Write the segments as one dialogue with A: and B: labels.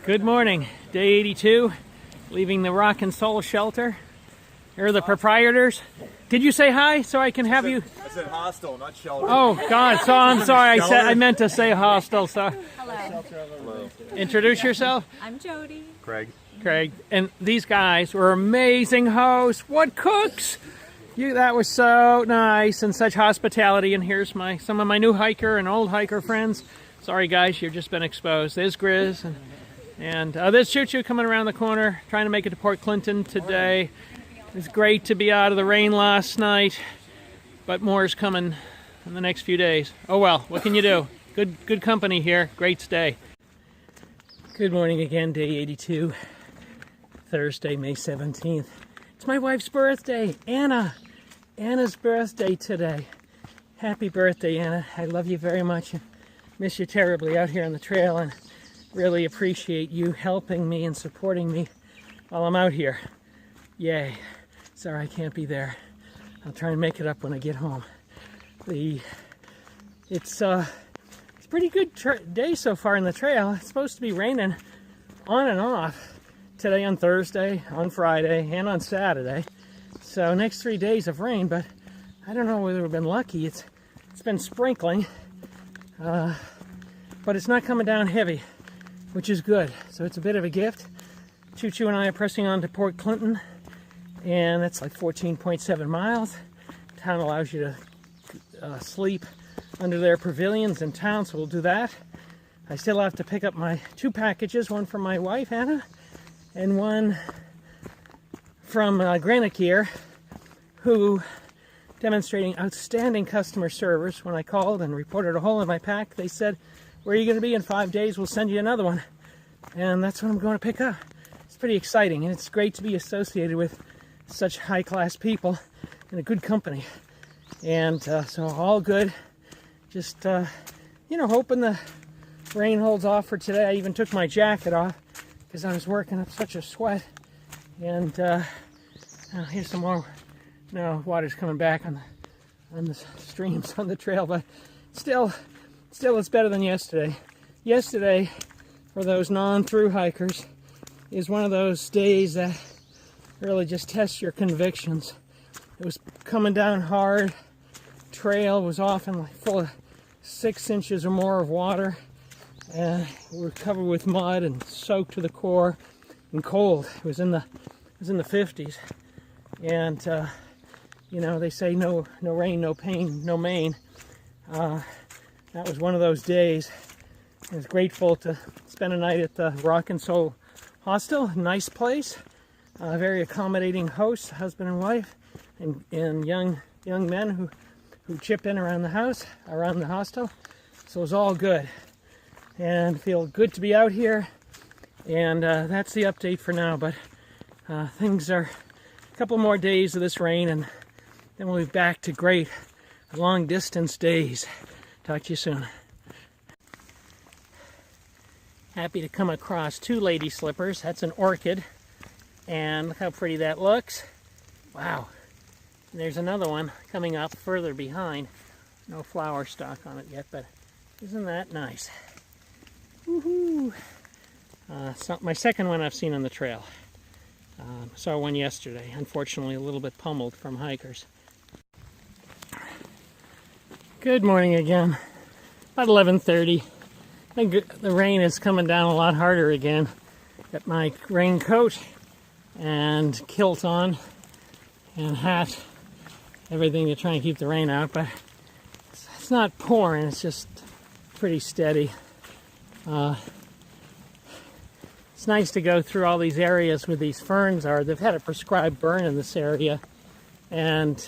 A: Good morning, day 82, leaving the Rock and Soul shelter. Here are the proprietors. Did you say hi so I can have you?
B: I said hostel, not shelter.
A: Oh God, so I'm sorry. I meant to say hostel. So
C: Hello.
A: Introduce yourself.
C: I'm Jody.
B: Craig.
A: And these guys were amazing hosts. What cooks? That was so nice and such hospitality. And here's some of my new hiker and old hiker friends. Sorry guys, you've just been exposed. There's Grizz and there's Choo Choo coming around the corner, trying to make it to Port Clinton today. It's great to be out of the rain last night, but more is coming in the next few days. Oh well, what can you do? Good company here. Great stay. Good morning again, day 82, Thursday, May 17th. It's my wife's birthday, Anna. Anna's birthday today. Happy birthday, Anna. I love you very much. Miss you terribly out here on the trail, and really appreciate you helping me and supporting me while I'm out here. Yay. Sorry I can't be there. I'll try and make it up when I get home. It's a pretty good day so far in the trail. It's supposed to be raining on and off today, on Thursday, on Friday, and on Saturday. So next 3 days of rain, but I don't know whether we've been lucky. It's been sprinkling, but it's not coming down heavy, which is good. So it's a bit of a gift. Choo Choo and I are pressing on to Port Clinton, and that's like 14.7 miles. Town allows you to sleep under their pavilions in town, so we'll do that. I still have to pick up my 2 packages, one from my wife, Anna, and one from Granite Gear, who demonstrating outstanding customer service. When I called and reported a hole in my pack, they said, "Where are you going to be in 5 days? We'll send you another one." And that's what I'm going to pick up. It's pretty exciting, and it's great to be associated with such high-class people and a good company. And so all good. Just, hoping the rain holds off for today. I even took my jacket off because I was working up such a sweat. And here's some more. No, water's coming back on the streams on the trail, but still it's better than yesterday. Yesterday, for those non-through hikers, is one of those days that really just tests your convictions. It was coming down hard. Trail was often full of 6 inches or more of water. We were covered with mud and soaked to the core and cold. It was in the 50s. And they say no rain, no pain, no main. That was one of those days. I was grateful to spend a night at the Rock and Soul Hostel. Nice place. Very accommodating hosts, husband and wife, and young men who chip in around the hostel. So it was all good. And feel good to be out here. And that's the update for now. But things are a couple more days of this rain, and then we'll be back to great long distance days. Talk to you soon. Happy to come across 2 lady slippers. That's an orchid. And look how pretty that looks. Wow. And there's another one coming up further behind. No flower stalk on it yet, but isn't that nice? Woohoo! My second one I've seen on the trail. Saw one yesterday. Unfortunately, a little bit pummeled from hikers. Good morning again. About 11:30. I think the rain is coming down a lot harder again. Got my raincoat and kilt on and hat. Everything to try and keep the rain out, but it's not pouring. It's just pretty steady. It's nice to go through all these areas where these ferns are. They've had a prescribed burn in this area, and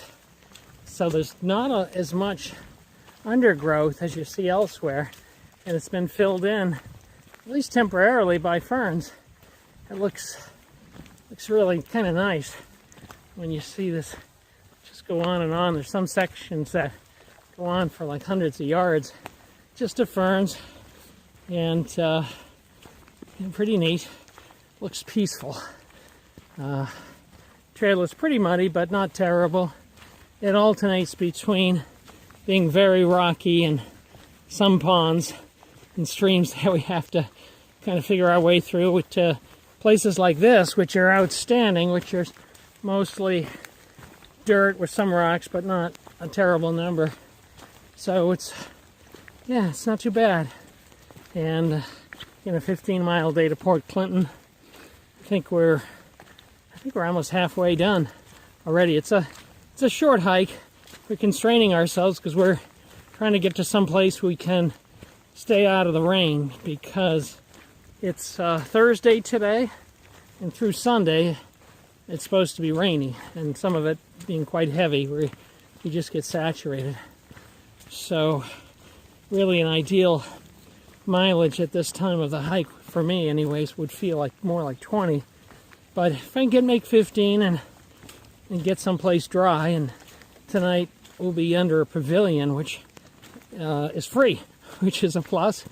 A: so there's not as much undergrowth as you see elsewhere, and it's been filled in, at least temporarily, by ferns. It looks really kind of nice when you see this just go on and on. There's some sections that go on for like hundreds of yards just of ferns, and pretty neat. Looks peaceful. Trail is pretty muddy, but not terrible. It alternates between being very rocky and some ponds and streams that we have to kind of figure our way through to places like this, which are outstanding, which are mostly dirt with some rocks, but not a terrible number. So it's not too bad. And a 15-mile day to Port Clinton. I think we're almost halfway done already. It's a short hike. We're constraining ourselves because we're trying to get to some place we can stay out of the rain, because it's Thursday today, and through Sunday it's supposed to be rainy, and some of it being quite heavy where you just get saturated. So really an ideal mileage at this time of the hike, for me anyways, would feel like more like 20. But if I can make 15 and get someplace dry, and tonight we'll be under a pavilion which is free, which is a plus,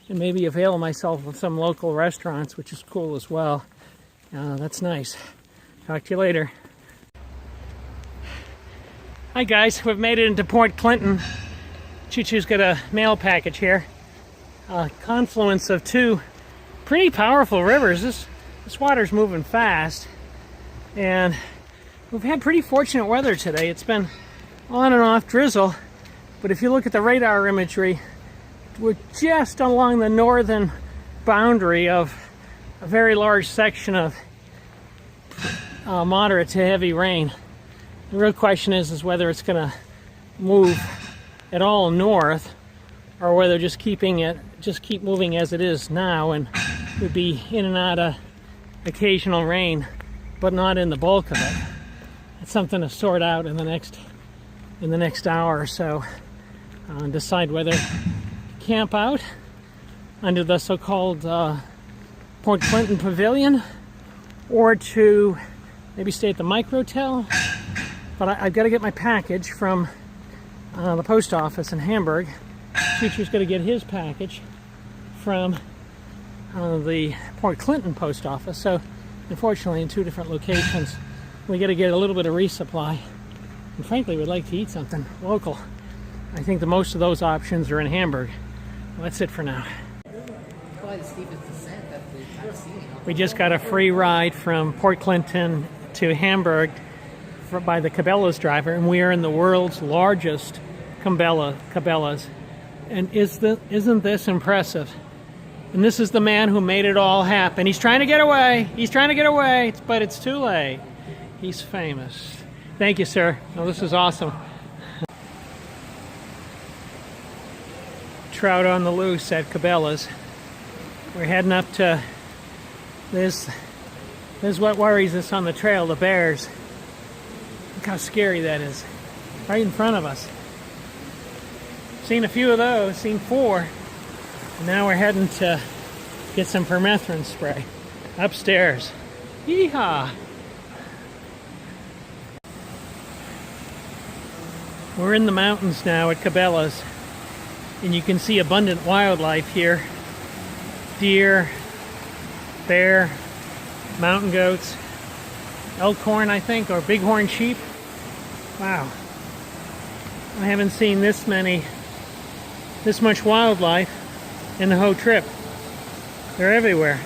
A: and maybe avail myself of some local restaurants, which is cool as well. That's nice. Talk to you later. Hi guys, we've made it into Port Clinton. Choo-choo's got a mail package here. A confluence of two pretty powerful rivers. This water's moving fast, and we've had pretty fortunate weather today. It's been on and off drizzle, but if you look at the radar imagery, we're just along the northern boundary of a very large section of moderate to heavy rain. The real question is whether it's going to move at all north, or whether just keep moving as it is now, and would be in and out of occasional rain, but not in the bulk of it. It's something to sort out in the next hour or so, and decide whether to camp out under the so-called Port Clinton Pavilion, or to maybe stay at the microtel. But I've got to get my package from the post office in Hamburg. Choo-choo's got to get his package from the Port Clinton post office. So unfortunately, in two different locations, we got to get a little bit of resupply. And frankly, we'd like to eat something local. I think the most of those options are in Hamburg. Well, that's it for now. We just got a free ride from Port Clinton to Hamburg by the Cabela's driver, and we are in the world's largest Cabela's. And isn't this impressive? And this is the man who made it all happen. He's trying to get away. He's trying to get away, but it's too late. He's famous. Thank you, sir. Oh, this is awesome. Trout on the loose at Cabela's. We're heading up to this. This is what worries us on the trail, the bears. Look how scary that is. Right in front of us. Seen a few of those, seen 4. And now we're heading to get some permethrin spray upstairs. Yeehaw! We're in the mountains now at Cabela's, and you can see abundant wildlife here. Deer, bear, mountain goats, elkhorn, I think, or bighorn sheep. Wow. I haven't seen this much wildlife in the whole trip. They're everywhere.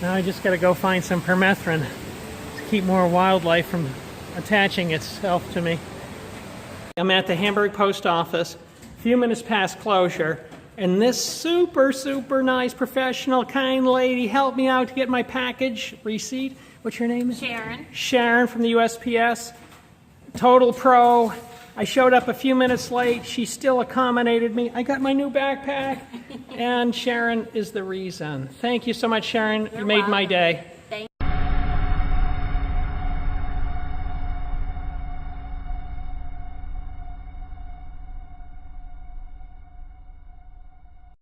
A: Now I just got to go find some permethrin to keep more wildlife from attaching itself to me. I'm at the Hamburg post office, a few minutes past closure, and this super nice, professional, kind lady helped me out to get my package receipt. What's your name?
C: Sharon.
A: Sharon from the USPS. Total pro. I showed up a few minutes late. She still accommodated me. I got my new backpack, and Sharon is the reason. Thank you so much, Sharon. You made my day.